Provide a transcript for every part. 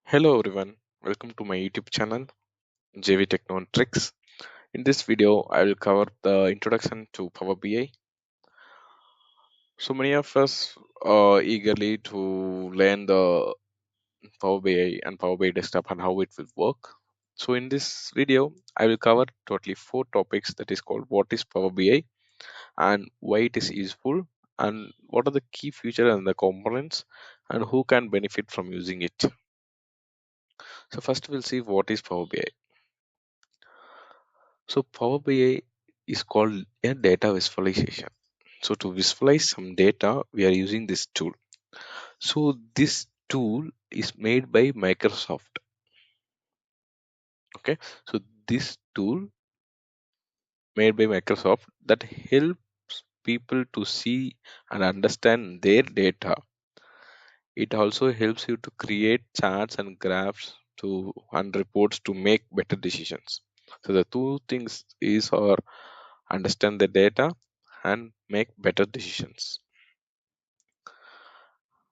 Hello everyone, welcome to my YouTube channel JV Techknow&Tricks. In this video, I will cover the introduction to Power BI. So many of us are eagerly to learn the Power BI and Power BI desktop and how it will work. So in this video, I will cover totally four topics that is called what is Power BI and why it is useful and what are the key features and the components and who can benefit from using it. So first we'll see what is Power BI. So Power BI is called a data visualization. So to visualize some data, we are using this tool. So this tool is made by Microsoft. Okay. So this tool made by Microsoft that helps people to see and understand their data. It also helps you to create charts and graphs to and reports to make better decisions. So the two things is or understand the data and make better decisions.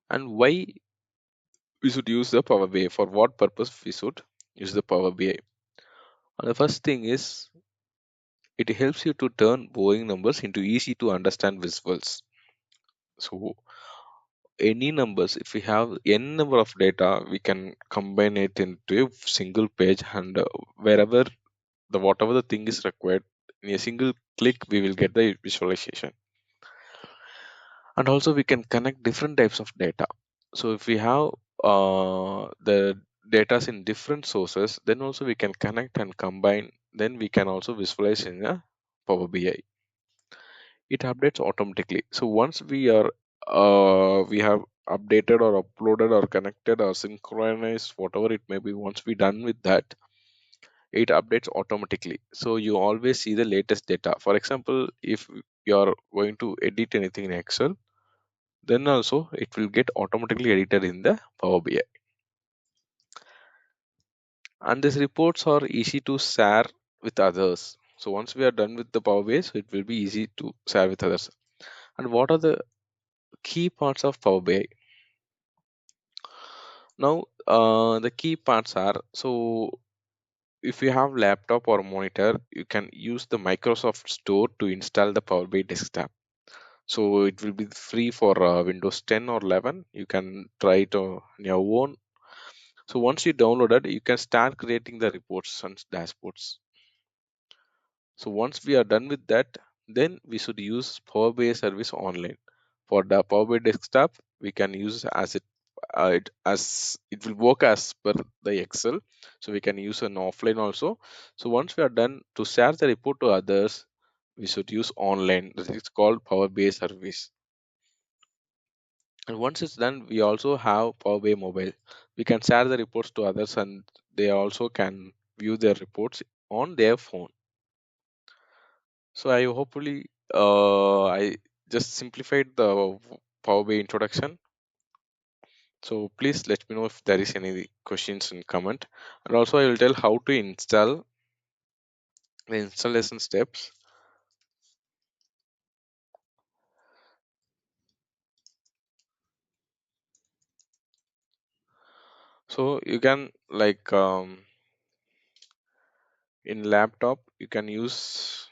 And why we should use the Power BI? For what purpose we should use the Power BI? And the first thing is it helps you to turn boring numbers into easy to understand visuals. So any numbers, if we have n number of data, we can combine it into a single page, and wherever the whatever the thing is required, in a single click we will get the visualization. And also we can connect different types of data. So if we have the data in different sources, then also we can connect and combine, then we can also visualize in a Power BI. It updates automatically. So once we have updated or uploaded or connected or synchronized whatever it may be, once we done with that, it updates automatically. So you always see the latest data. For example, if you're going to edit anything in Excel, then also it will get automatically edited in the Power BI. And these reports are easy to share with others. So once we are done with the Power BI, so it will be easy to share with others. And what are the key parts of Power BI? Now, the key parts are, so if you have laptop or monitor, you can use the Microsoft Store to install the Power BI desktop. So it will be free for Windows 10 or 11. You can try it on your own. So once you download it, you can start creating the reports and dashboards. So once we are done with that, then we should use Power BI service online. For the Power BI desktop, we can use as it will work as per the Excel. So we can use an offline also. So once we are done to share the report to others, we should use online. That is called Power BI service. And once it's done, we also have Power BI mobile. We can share the reports to others, and they also can view their reports on their phone. So I hopefully I just simplified the Power BI introduction. So please let me know if there is any questions in comment. And also I will tell how to install the installation steps. So you can like in laptop you can use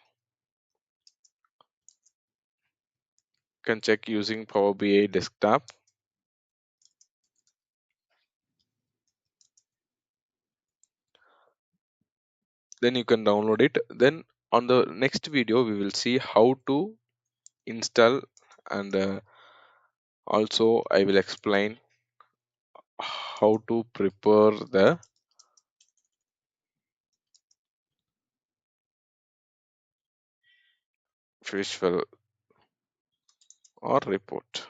can check using Power BI desktop. Then you can download it. Then on the next video we will see how to install, and also I will explain how to prepare the visual or report.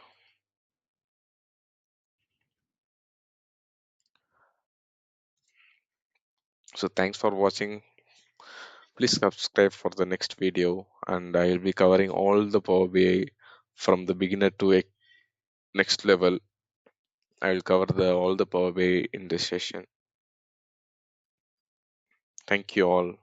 So thanks for watching. Please subscribe for the next video, and I will be covering all the Power BI from the beginner to a next level. I will cover all the Power BI in this session. Thank you all.